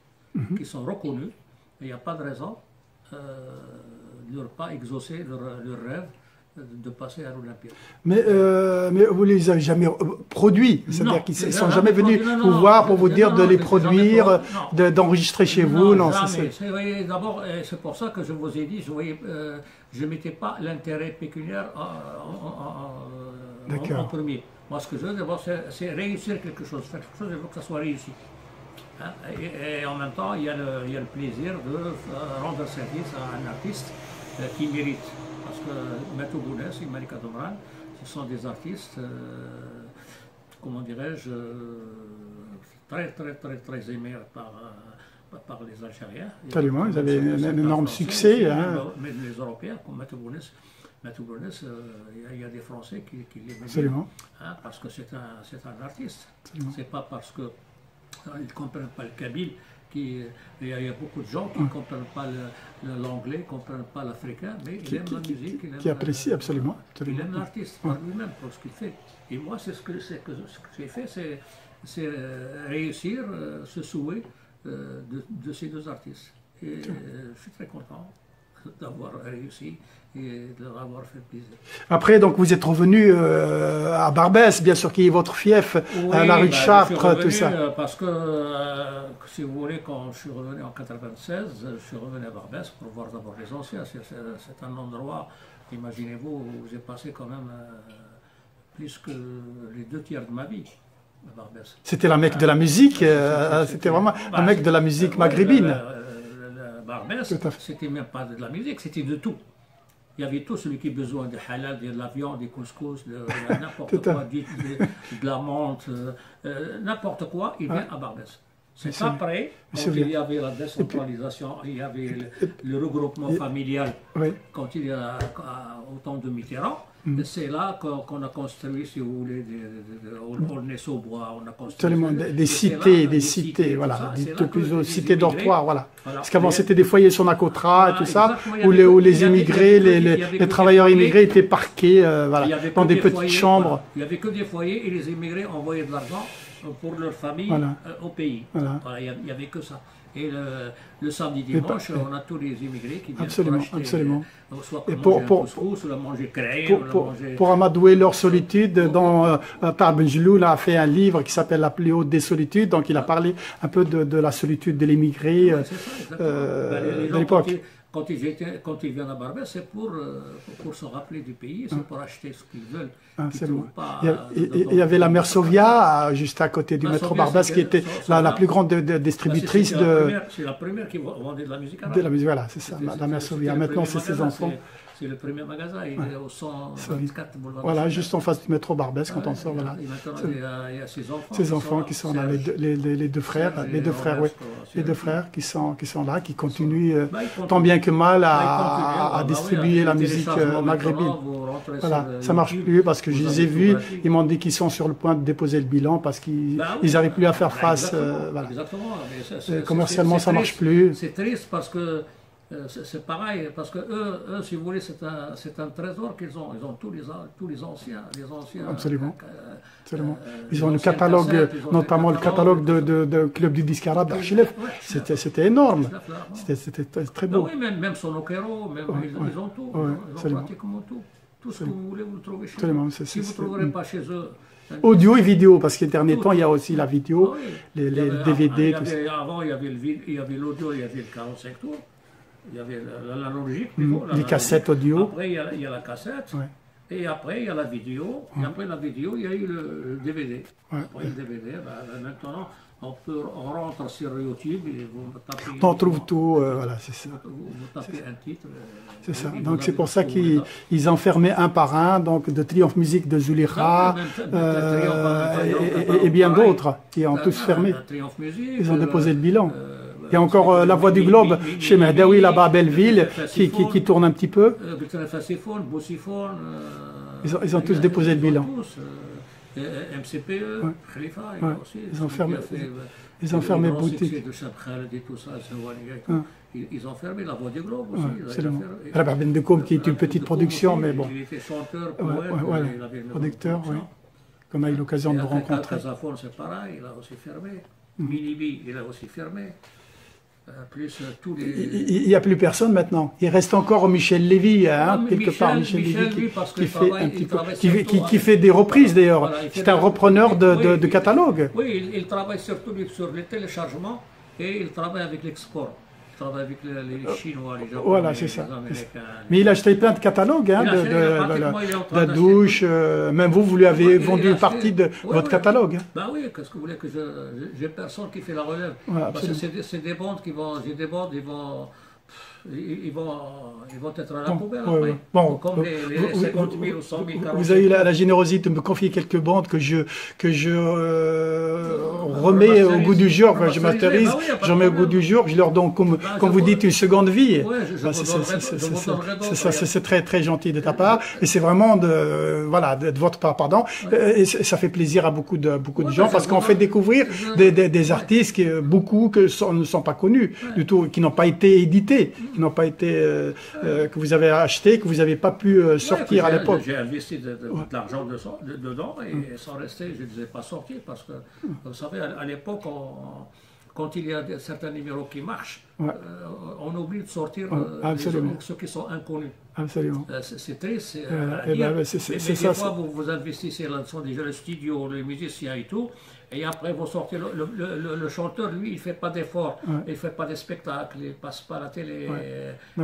S2: qui sont reconnus, et il n'y a pas de raison de ne pas exaucer leur rêve de passer à l'Olympia.
S1: Mais vous ne les avez jamais produits, c'est-à-dire qu'ils ne sont jamais venus vous voir pour vous dire de les produire, d'enregistrer chez vous? Non,
S2: jamais. D'abord, c'est pour ça que je vous ai dit, je ne mettais pas l'intérêt pécuniaire en premier. Moi, ce que je veux d'abord, c'est réussir quelque chose, faire quelque chose, il faut que ça soit réussi. Hein? Et en même temps, il y a le plaisir de rendre service à un artiste qui mérite. Parce que Ma'toub Lounès et Malika Domran, ce sont des artistes, comment dirais-je, très aimés par les Algériens.
S1: Absolument, ils avaient un énorme succès.
S2: Mais les Européens, comme Ma'toub Lounès, il y a des Français qui l'aiment.
S1: Absolument.
S2: Hein, parce que c'est un artiste. C'est pas parce qu'ils ne comprennent pas le kabyle. Il y a beaucoup de gens qui ne comprennent pas l'anglais, ne comprennent pas l'africain, mais ils aiment la musique.
S1: Qui apprécient absolument.
S2: Ils aiment l'artiste par lui-même pour ce qu'il fait. Et moi, ce que j'ai fait, c'est réussir ce souhait de ces deux artistes. Et je suis très content d'avoir réussi et de leur avoir fait plaisir.
S1: Après, donc, vous êtes revenu à Barbès, bien sûr, qui est votre fief, à la rue de Chartres, tout ça.
S2: Parce que, si vous voulez, quand je suis revenu en 1996, je suis revenu à Barbès pour voir d'abord les anciens. C'est un endroit, imaginez-vous, où j'ai passé quand même plus que les 2/3 de ma vie.
S1: C'était la Mecque de la musique, c'était vraiment la Mecque de la musique maghrébine.
S2: Barbès, c'était même pas de la musique, c'était de tout. Il y avait tout, celui qui a besoin de halal, de la viande, des couscous, n'importe quoi, de la menthe, n'importe quoi, il vient à Barbès. C'est après, quand il y avait la décentralisation, il y avait le regroupement familial, quand il y a au temps de Mitterrand, c'est là qu'on a construit, si vous voulez, Aulnay-sous-Bois, on a construit
S1: des cités, voilà, plutôt cités dortoirs, voilà. Parce qu'avant c'était des foyers sur Nacotra et tout ça, où les immigrés, les travailleurs immigrés étaient parqués, voilà, dans des petites chambres.
S2: Il n'y avait que des foyers et les immigrés envoyaient de l'argent pour leur famille au pays. Voilà, il n'y avait que ça. Et le samedi dimanche, on a tous les immigrés qui viennent pour acheter, soit pour manger un couscous, ou manger crème,
S1: pour amadouer leur solitude, dont Par Benjeloul a fait un livre qui s'appelle La plus haute des solitudes, donc il a parlé un peu de la solitude de l'immigré de l'époque.
S2: quand ils viennent à Barbès, c'est pour se rappeler du pays, c'est pour acheter ce qu'ils veulent.
S1: C'est bon. Il y avait la Mersovia, juste à côté du métro Barbès, qui était la plus grande distributrice de...
S2: C'est la première qui vendait de la musique arabe.
S1: De la musique, voilà, c'est ça, la Mersovia. Maintenant, c'est ses enfants.
S2: C'est le premier magasin, il est au 124 boulevard.
S1: Voilà, juste en face du métro Barbès, quand on sort, voilà.
S2: Et maintenant, il y a ses enfants.
S1: Ses enfants qui sont là, les deux frères, oui. Les deux frères qui sont là, qui continuent tant bien que mal à distribuer la musique maghrébine. Voilà, ça marche plus parce que je les ai vus, ils m'ont dit qu'ils sont sur le point de déposer le bilan parce qu'ils n'arrivent plus à faire face. Voilà. Commercialement, ça marche plus.
S2: C'est triste parce que c'est pareil, parce que eux, si vous voulez, c'est un trésor qu'ils ont. Ils ont tous les anciens.
S1: Absolument. Absolument. Ils ont le catalogue, notamment le catalogue de Club du disque arabe d'Archilef. C'était énorme. C'était très beau.
S2: Oui, même Sonokero, ils ont tout. Ils ont pratiquement tout. Tout ce que vous voulez, vous le trouvez chez eux. Si vous ne trouverez pas chez eux.
S1: Audio et vidéo, parce qu'en dernier temps, il y a aussi la vidéo, les DVD, tout ça.
S2: Avant, il y avait l'audio, il y avait le 45 tours. Il y avait l'analogique,
S1: les cassettes audio.
S2: Après, il y a la cassette. Ouais. Et après, il y a la vidéo. Et après la vidéo, il y a eu le DVD. Ouais. Après le DVD, maintenant, on rentre sur YouTube et vous tapez...
S1: On trouve tout, voilà, c'est ça.
S2: Vous tapez un titre.
S1: C'est ça. Donc c'est pour ça qu'ils enfermaient un par un, donc de Triomphe Musique de Zulekha, et bien d'autres qui ont tous fermé. Ils ont déposé le bilan. Il y a encore La Voix du Globe chez Mehdaoui, là-bas à Belleville, qui tourne un petit peu. Ils ont tous déposé le bilan.
S2: MCPE, Khalifa, aussi.
S1: Ils ont fermé boutique.
S2: Ils ont fermé La Voix du Globe aussi.
S1: Absolument. Rabah Ben Dekoum, qui est une petite production, mais bon.
S2: Il était chanteur, poète,
S1: producteur, oui. Qu'on a eu l'occasion de rencontrer.
S2: Casafon, c'est pareil, il a aussi fermé. Minibi, il a aussi fermé. Plus tous les...
S1: Il n'y a plus personne maintenant. Il reste encore Michel Lévy, quelque part. Michel Lévy qui fait des reprises d'ailleurs. Voilà, c'est un repreneur de catalogue.
S2: Oui, il travaille surtout sur les téléchargements et il travaille avec l'export. Il travaille avec les Chinois, les Japonais,
S1: voilà, c'est ça.
S2: Américains.
S1: Mais il a acheté plein de catalogues, de douches. Même vous lui avez vendu une partie de votre catalogue.
S2: Ben oui, qu'est-ce que vous voulez que j'ai personne qui fait la relève. Parce que c'est des bandes qui vont, j'ai des bandes, ils vont être à la poubelle après.
S1: Bon,
S2: comme les 50 000 ou 100 000.
S1: Vous avez eu la générosité de me confier quelques bandes que je remets au goût du jour. Je masterise, je remets au goût du jour. Je leur donne, comme vous dites, une seconde vie. C'est très très gentil de ta part. Et c'est vraiment de votre part, pardon. Et ça fait plaisir à beaucoup de gens parce qu'on fait découvrir des artistes qui ne sont pas connus du tout, qui n'ont pas été édités, qui n'ont pas été que vous avez acheté, que vous n'avez pas pu sortir à l'époque.
S2: J'ai investi de l'argent dedans et sans rester, je ne les ai pas sortis parce que, vous savez, à l'époque, quand il y a certains numéros qui marchent, on oublie de sortir ceux qui sont inconnus.
S1: Absolument.
S2: C'est triste à dire, mais des fois vous investissez là-dedans, déjà le studio, les musiciens et tout, et après vous sortez le chanteur, lui, il ne fait pas d'efforts, il ne fait pas de spectacles, il ne passe pas à la télé.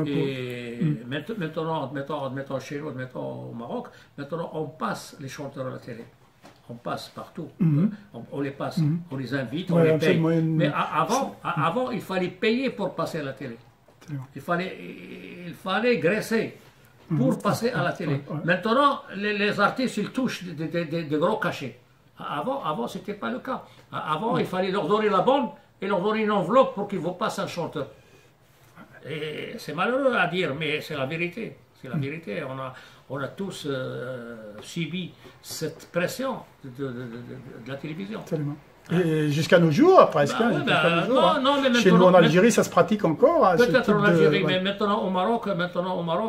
S2: Et maintenant, admettons chez nous, admettons au Maroc, maintenant on passe les chanteurs à la télé. On passe partout, on les passe, on les invite, on les paye. Mais avant, il fallait payer pour passer à la télé. Il fallait graisser pour passer à la télé. Maintenant, les artistes, ils touchent des gros cachets. Avant ce n'était pas le cas. Avant, il fallait leur donner la bande et leur donner une enveloppe pour qu'ils vous passent un chanteur. Et c'est malheureux à dire, mais c'est la vérité. C'est la vérité. On a tous subi cette pression de la télévision.
S1: Absolument. Et jusqu'à nos jours, presque. Chez nous en Algérie, ça se pratique encore.
S2: Peut-être en Algérie, mais maintenant au Maroc,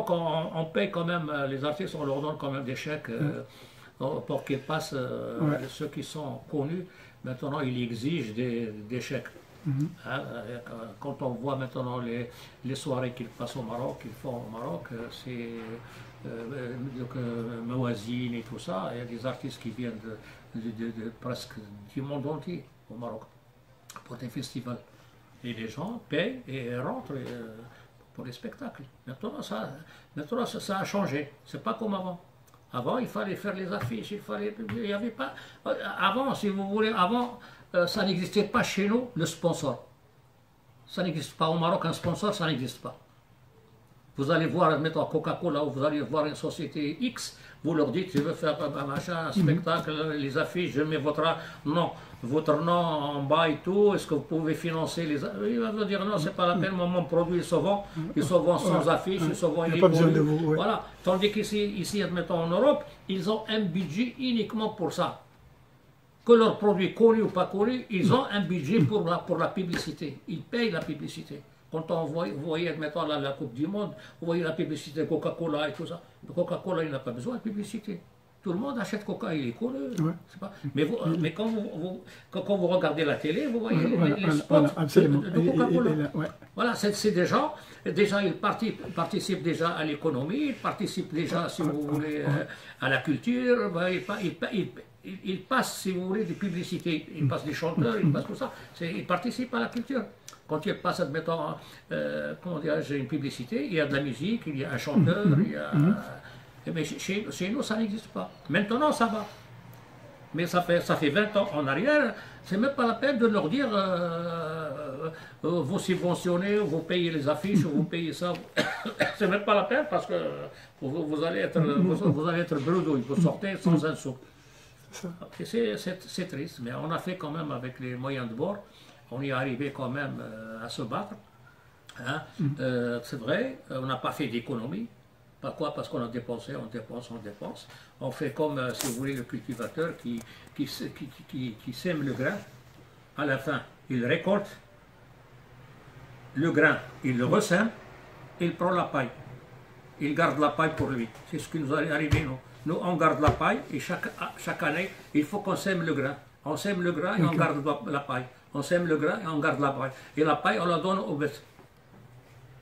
S2: on paye quand même les artistes, on leur donne quand même des chèques pour qu'ils passent. Ceux qui sont connus, maintenant, ils exigent des chèques. Quand on voit maintenant les soirées qu'ils passent au Maroc, qu'ils font au Maroc, c'est Mawazine et tout ça, il y a des artistes qui viennent de presque du monde entier au Maroc pour des festivals. Et les gens payent et rentrent pour les spectacles. Maintenant, ça a changé. C'est pas comme avant. Avant, il fallait faire les affiches, il n'y avait pas. Avant, si vous voulez, avant, ça n'existait pas chez nous, le sponsor. Ça n'existe pas au Maroc, un sponsor, ça n'existe pas. Vous allez voir, mettons Coca-Cola, ou vous allez voir une société X, vous leur dites, je veux faire un spectacle, les affiches, je mets votre nom en bas et tout, est-ce que vous pouvez financer les affiches? Il va vous dire, non, c'est pas la peine, mon produit, il se vend sans affiches, il se vend,
S1: il n'y a pas besoin de vous. Oui.
S2: Voilà. Tandis qu'ici, admettons en Europe, ils ont un budget uniquement pour ça. Que leurs produits connus ou pas connus, ils ont un budget pour la publicité. Ils payent la publicité. Quand vous voyez, admettons, la Coupe du Monde, vous voyez la publicité Coca-Cola et tout ça. Coca-Cola, il n'a pas besoin de publicité. Tout le monde achète Coca, il est connu. Ouais. Mais quand vous regardez la télé, vous voyez les spots de Coca-Cola. Ouais. Voilà, c'est des gens, déjà ils participent déjà à l'économie, ils participent déjà, si vous voulez, à la culture, ils passent, si vous voulez, des publicités, ils passent des chanteurs, ils passent tout ça, ils participent à la culture. Quand il passe, admettons, comment dirais-je, une publicité, il y a de la musique, il y a un chanteur, il y a... Mais chez nous, ça n'existe pas. Maintenant, ça va. Mais ça fait 20 ans en arrière, c'est même pas la peine de leur dire vous subventionnez, vous payez les affiches, vous payez ça. C'est même pas la peine parce que vous allez être bredouille, vous sortez sans un sou. C'est triste, mais on a fait quand même avec les moyens de bord. On y est arrivé quand même à se battre. Hein. C'est vrai, on n'a pas fait d'économie. Pourquoi? Parce qu'on a dépensé, on dépense. On fait comme, si vous voulez, le cultivateur qui sème le grain. À la fin, il récolte le grain, il le ressème, il prend la paille. Il garde la paille pour lui. C'est ce qui nous est arrivé, nous. Nous, on garde la paille et chaque année, il faut qu'on sème le grain. On sème le grain et on garde la paille. On sème le grain et on garde la paille. Et la paille, on la donne aux bêtes.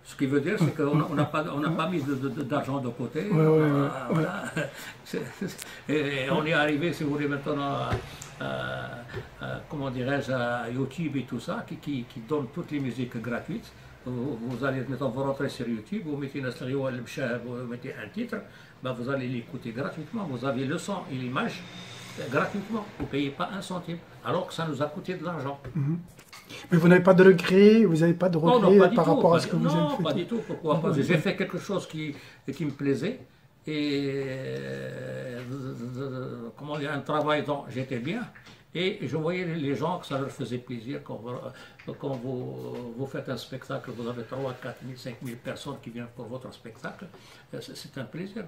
S2: Ce qui veut dire, c'est qu'on n'a pas mis d'argent de côté. Voilà. Et on est arrivé, si vous voulez, maintenant comment dirais-je, à YouTube et tout ça, qui donne toutes les musiques gratuites. Vous allez, mettons, vous rentrez sur YouTube, vous mettez vous mettez un titre, ben vous allez l'écouter gratuitement. Vous avez le son et l'image gratuitement. Vous ne payez pas un centime, alors que ça nous a coûté de l'argent.
S1: Mais vous n'avez pas de regret, vous n'avez pas de regret par rapport à ce que vous avez fait?
S2: Non, pas du tout. Pourquoi pas? J'ai fait quelque chose qui me plaisait et comment dire, un travail dont j'étais bien. Et je voyais les gens que ça leur faisait plaisir quand vous faites un spectacle, vous avez 3 000, 4 000, 5 000 personnes qui viennent pour votre spectacle. C'est un plaisir.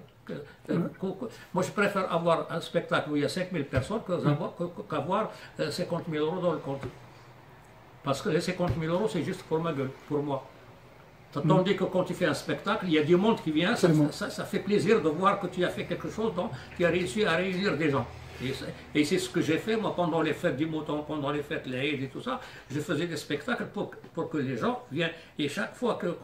S2: Moi, je préfère avoir un spectacle où il y a 5 000 personnes qu'avoir 50 000 € dans le compte. Parce que les 50 000 €, c'est juste pour ma gueule, pour moi. Tandis que quand tu fais un spectacle, il y a du monde qui vient, ça fait plaisir de voir que tu as fait quelque chose, tu as réussi à réunir des gens. Et c'est ce que j'ai fait, moi, pendant les fêtes du mouton, pendant les fêtes, les Eid et tout ça, je faisais des spectacles pour que les gens viennent. Et chaque fois que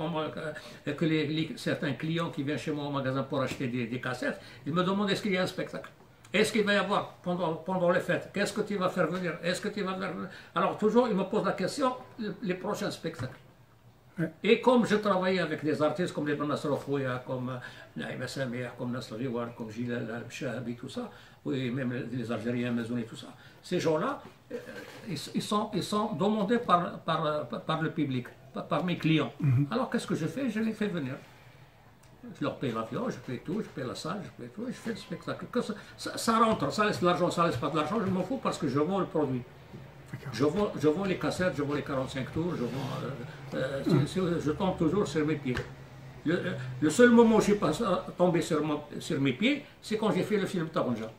S2: certains clients qui viennent chez moi au magasin pour acheter des cassettes, ils me demandent est-ce qu'il y a un spectacle. Est-ce qu'il va y avoir pendant les fêtes? Qu'est-ce que tu vas faire venir? Est-ce que tu vas faire venir? Alors toujours, ils me posent la question, les prochains spectacles. Et comme je travaillais avec des artistes comme les Nasr Khouya, comme Naïma Samir, comme Nasr Riwan, comme Gilal Al-Shahabi, tout ça, oui, même les Algériens, Mazouni, tout ça, ces gens-là, ils sont demandés par le public, par mes clients. Alors qu'est-ce que je fais? Je les fais venir. Je leur paye l'avion, je paye tout, je paye la salle, je paye tout, et je fais le spectacle. Ça rentre, ça laisse de l'argent, ça laisse pas de l'argent, je m'en fous parce que je vends le produit. Je vends les cassettes, je vends les 45 tours, je tombe toujours sur mes pieds. Le seul moment où je suis tombé sur mes pieds, c'est quand j'ai fait le film Taranja.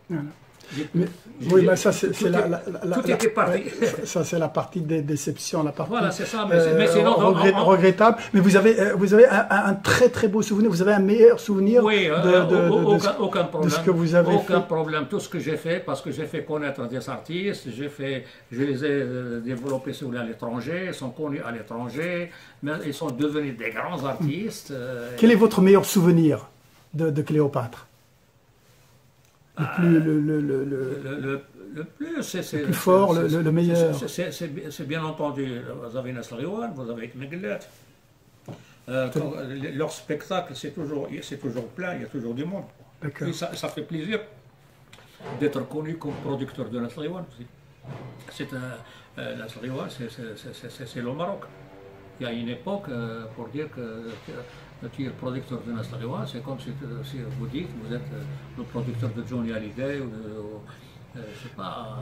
S1: Oui, mais ça c'est
S2: tout était parti.
S1: Ça c'est la partie des déceptions, la partie
S2: voilà, c'est ça, mais sinon,
S1: regrettable. Mais vous avez un très très beau souvenir, vous avez un meilleur souvenir
S2: aucun problème,
S1: de ce que vous avez fait.
S2: Aucun problème, tout ce que j'ai fait, parce que j'ai fait connaître des artistes, je les ai développés à l'étranger, ils sont connus à l'étranger, mais ils sont devenus des grands artistes.
S1: Quel est votre meilleur souvenir de Cléopâtre? Le plus fort, le meilleur.
S2: C'est bien entendu, vous avez Nasr Riwan, vous avez Megillat, Leur spectacle, c'est toujours plein, il y a toujours du monde. Et ça fait plaisir d'être connu comme producteur de Nasriwan aussi. Nasriwan, c'est le Maroc. Il y a une époque, pour dire que tu es le producteur de Nasriwan, c'est comme si vous dites vous êtes le producteur de Johnny Hallyday ou je sais pas,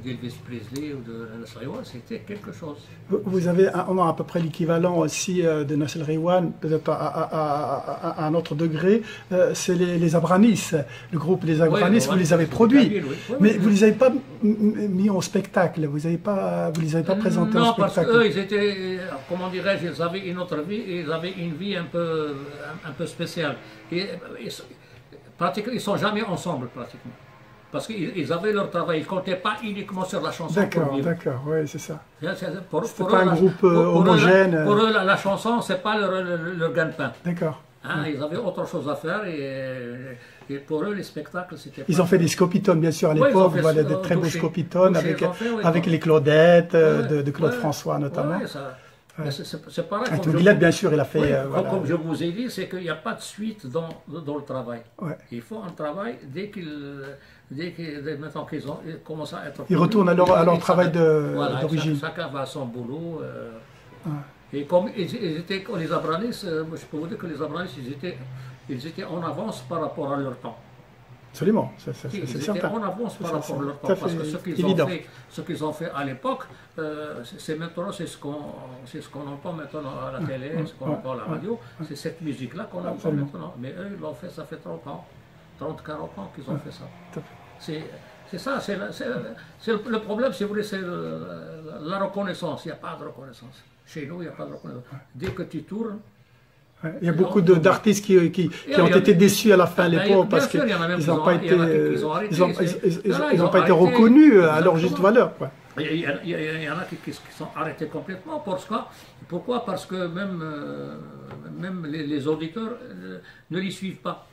S2: d'Elvis Presley ou de Nasriwan, c'était quelque chose.
S1: On a à peu près l'équivalent aussi de Nasriwan, peut-être à un autre degré, c'est les Abranis, le groupe des Abranis, vous les avez produits, mais vous ne les avez pas mis en spectacle, vous les avez pas présentés en spectacle.
S2: Non, parce qu'eux, ils étaient, comment dirais-je, ils avaient une autre vie, ils avaient une vie un peu spéciale. Pratiquement, ils ne sont jamais ensemble, pratiquement. Parce qu'ils avaient leur travail, ils ne comptaient pas uniquement sur la chanson.
S1: D'accord, oui, c'est ça.
S2: C'est
S1: pas un groupe homogène.
S2: Pour eux, la chanson, ce n'est pas leur gagne-pain.
S1: D'accord.
S2: Hein, ils avaient autre chose à faire et pour eux, les spectacles, c'était.
S1: Ils ont fait des scopitones, bien sûr, à l'époque, des très beaux scopitones avec les Claudettes de Claude François, notamment.
S2: C'est pareil.
S1: Avec Villette, bien sûr, il a fait.
S2: Comme je vous ai dit, c'est qu'il n'y a pas de suite dans le travail. Il faut un travail dès maintenant qu'ils commencent à être.
S1: Ils retournent à leur travail d'origine.
S2: Chacun va à son boulot. Et comme les Abranis, je peux vous dire que les Abranis, ils étaient en avance par rapport à leur temps.
S1: Absolument, c'est
S2: certain. Ils étaient en avance par rapport à leur temps, parce que ce qu'ils ont fait à l'époque, maintenant, c'est ce qu'on entend maintenant à la télé, ce qu'on entend à la radio, c'est cette musique-là qu'on entend maintenant. Mais eux, ils l'ont fait, ça fait 30 ans, 30, 40 ans qu'ils ont fait ça. C'est ça, le problème, si vous voulez, c'est la reconnaissance. Il n'y a pas de reconnaissance. Chez nous, il n'y a pas de reconnaissance. Dès que tu tournes,
S1: il y a beaucoup d'artistes qui ont été déçus à la fin de l'époque parce qu'ils n'ont pas été reconnus à leur juste valeur.
S2: Il y en a qui sont arrêtés complètement. Pourquoi? Parce que même les auditeurs ne les suivent pas.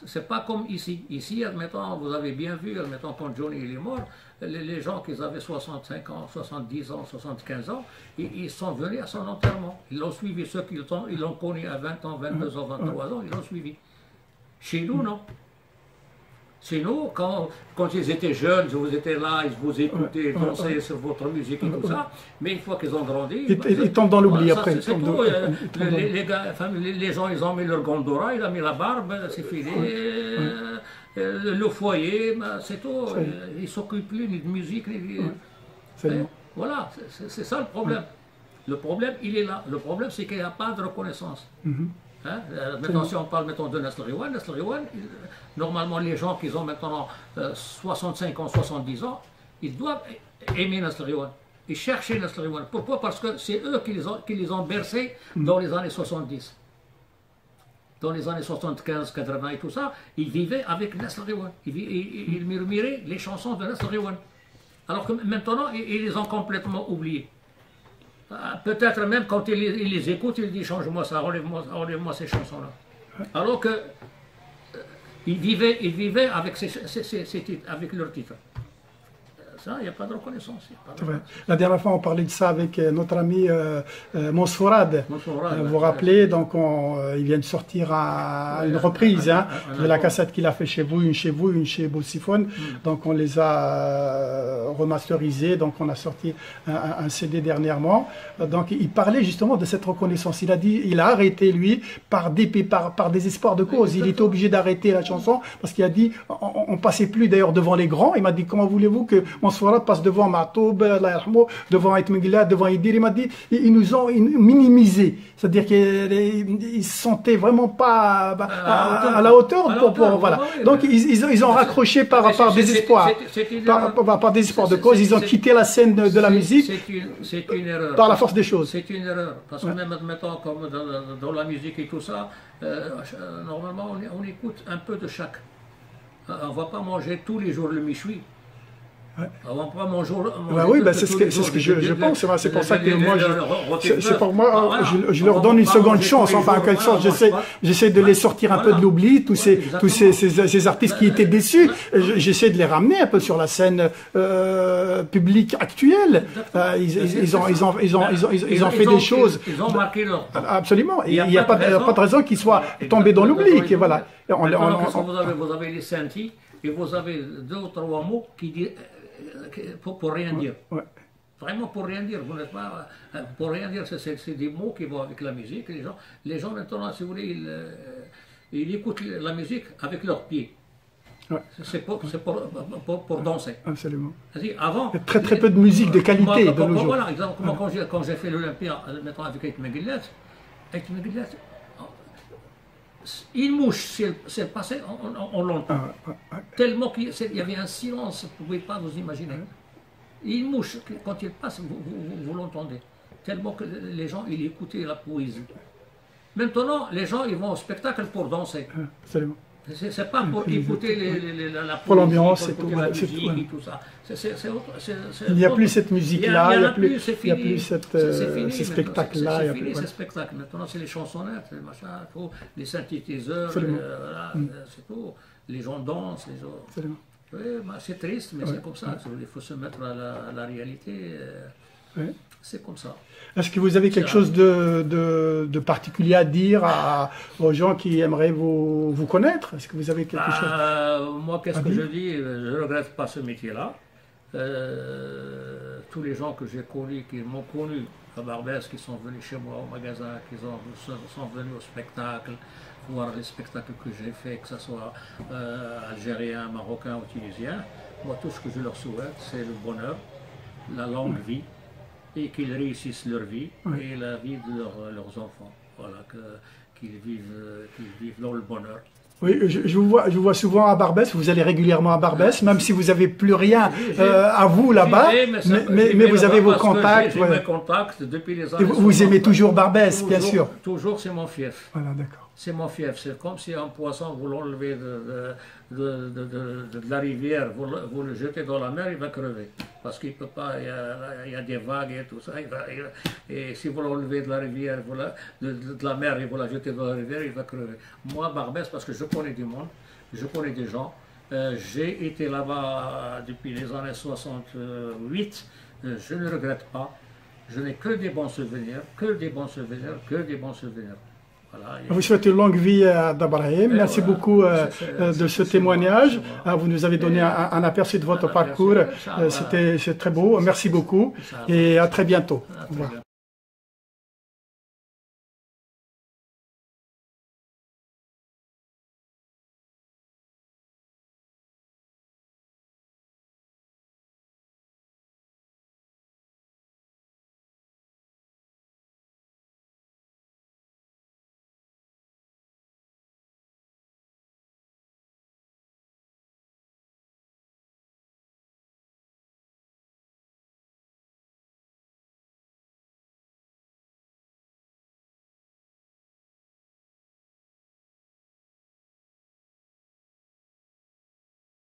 S2: C'est pas comme ici. Ici, admettons, vous avez bien vu, admettons, quand Johnny il est mort, les gens qui avaient 65 ans, 70 ans, 75 ans, ils sont venus à son enterrement. Ils l'ont suivi. Ceux qui l'ont connu à 20 ans, 22 ans, 23 ans, ils l'ont suivi. Chez nous, non. Chez nous, quand ils étaient jeunes, vous étiez là, ils vous écoutaient, ils dansaient sur votre musique et tout ça, mais une fois qu'ils ont grandi...
S1: Ils tombent dans l'oubli après.
S2: C'est tout. Les gens, ils ont mis leur gondora, ils ont mis la barbe, c'est fini, le foyer, c'est tout. Ils ne s'occupent plus ni de musique, ni de... Voilà, c'est ça le problème. Le problème, il est là. Le problème, c'est qu'il n'y a pas de reconnaissance. Maintenant, si on parle de Nasriwan, normalement les gens qui ont maintenant 65 ans, 70 ans, ils doivent aimer Nasriwan et chercher Nasriwan. Pourquoi? Parce que c'est eux qui les ont bercés dans les années 70. Dans les années 75, 80 et tout ça, ils vivaient avec Nasriwan. Ils murmuraient les chansons de Nasriwan. Alors que maintenant, ils les ont complètement oubliés. Peut-être même quand il les écoute, il dit change-moi ça, enlève-moi ces chansons-là. Alors que il vivait avec titres, avec leurs titres. Ça, il n'y a pas de reconnaissance.
S1: La dernière fois, on parlait de ça avec notre ami Monsfourad. Vous vous rappelez, donc il vient de sortir une reprise de la cassette qu'il a fait chez vous, une chez Boussiphone. Donc on les a remasterisés, donc on a sorti un CD dernièrement. Donc il parlait justement de cette reconnaissance. Il a arrêté, lui, par désespoir de cause. Il était obligé d'arrêter la chanson parce qu'il a dit, on passait plus d'ailleurs devant les grands. Il m'a dit, comment voulez-vous que Monsfourad passe devant Matoub, devant Aitmegila, devant Idir? Il m'a dit, ils nous ont minimisé. C'est-à-dire qu'ils ne se sentaient vraiment pas à la hauteur. Voilà. Donc ils ont raccroché par désespoir. Par désespoir de cause, ils ont quitté la scène de la musique.
S2: C'est une erreur.
S1: Par la force des choses.
S2: C'est une erreur. Parce que même maintenant, comme dans la musique et tout ça, normalement on écoute un peu de chaque. On ne va pas manger tous les jours le méchoui. Avant pas mon jour.
S1: Oui, c'est ce que je pense. C'est pour ça que moi, je leur donne une seconde chance. Enfin, en quelque sorte, j'essaie de les sortir un peu de l'oubli, tous ces artistes qui étaient déçus. J'essaie de les ramener un peu sur la scène publique actuelle. Ils ont fait des choses.
S2: Ils ont marqué leur temps.
S1: Absolument. Il n'y a pas de raison qu'ils soient tombés dans l'oubli. Voilà.
S2: Vous avez les sentis et vous avez 2 ou 3 mots qui disent pour rien dire.
S1: Ouais.
S2: Vraiment pour rien dire. Vous n'êtes pas pour rien dire. C'est des mots qui vont avec la musique. Les gens maintenant, si vous voulez, ils écoutent la musique avec leurs pieds.
S1: Ouais.
S2: C'est pour danser.
S1: Absolument.
S2: Avant,
S1: il y a très peu de musique de qualité de nos jours.
S2: Voilà, exemple, quand j'ai fait l'Olympia, maintenant avec Ait Meguillet, une mouche, si elle passait, on l'entend. Tellement qu'il y avait un silence, vous ne pouvez pas vous imaginer. Une mouche, quand elle passe, vous l'entendez. Tellement que les gens, ils écoutaient la poésie. Maintenant, les gens, ils vont au spectacle pour danser.
S1: Absolument.
S2: C'est pas pour écouter la
S1: pour l'ambiance et tout,
S2: ça.
S1: Il n'y a plus cette musique-là, il n'y a plus
S2: ce
S1: spectacle-là.
S2: C'est fini ce spectacle. Maintenant, c'est les chansonnettes, les machins, les synthétiseurs, c'est tout. Les gens dansent, les gens. Oui, c'est triste, mais c'est comme ça. Il faut se mettre à la réalité. C'est comme ça.
S1: Est-ce que vous avez quelque chose de particulier à dire aux gens qui aimeraient vous connaître? Est-ce que vous avez quelque chose
S2: Moi, qu'est-ce que je dis? Je ne regrette pas ce métier-là. Tous les gens que j'ai connus, qui m'ont connu à Barbès, qui sont venus chez moi au magasin, qui sont venus au spectacle, voir les spectacles que j'ai faits, que ce soit algérien, marocain ou tunisien, moi, tout ce que je leur souhaite, c'est le bonheur, la longue vie, et qu'ils réussissent leur vie et la vie de leurs enfants. Voilà, qu'ils vivent dans le bonheur.
S1: Oui, je vous vois souvent à Barbès, vous allez régulièrement à Barbès, même si vous n'avez plus rien à vous là-bas, mais vous avez vos contacts.
S2: J'ai mes contacts depuis les années.
S1: Vous aimez toujours Barbès, bien sûr.
S2: Toujours, c'est mon fief.
S1: Voilà, d'accord.
S2: C'est mon fief. C'est comme si un poisson, vous l'enlevez de la rivière, vous le jetez dans la mer, il va crever. Parce qu'il ne peut pas, il y a des vagues et tout ça. Et si vous l'enlevez de la rivière, de la mer et vous la jetez dans la rivière, il va crever. Moi, Barbès, parce que je connais du monde, je connais des gens. J'ai été là-bas depuis les années 68. Je ne regrette pas. Je n'ai que des bons souvenirs, que des bons souvenirs, que des bons souvenirs. Voilà,
S1: vous souhaitez une longue vie à Dabrahim. Merci beaucoup de ce témoignage. Vous nous avez donné un aperçu de votre parcours. C'est très beau. Merci beaucoup et à très bientôt. Au revoir.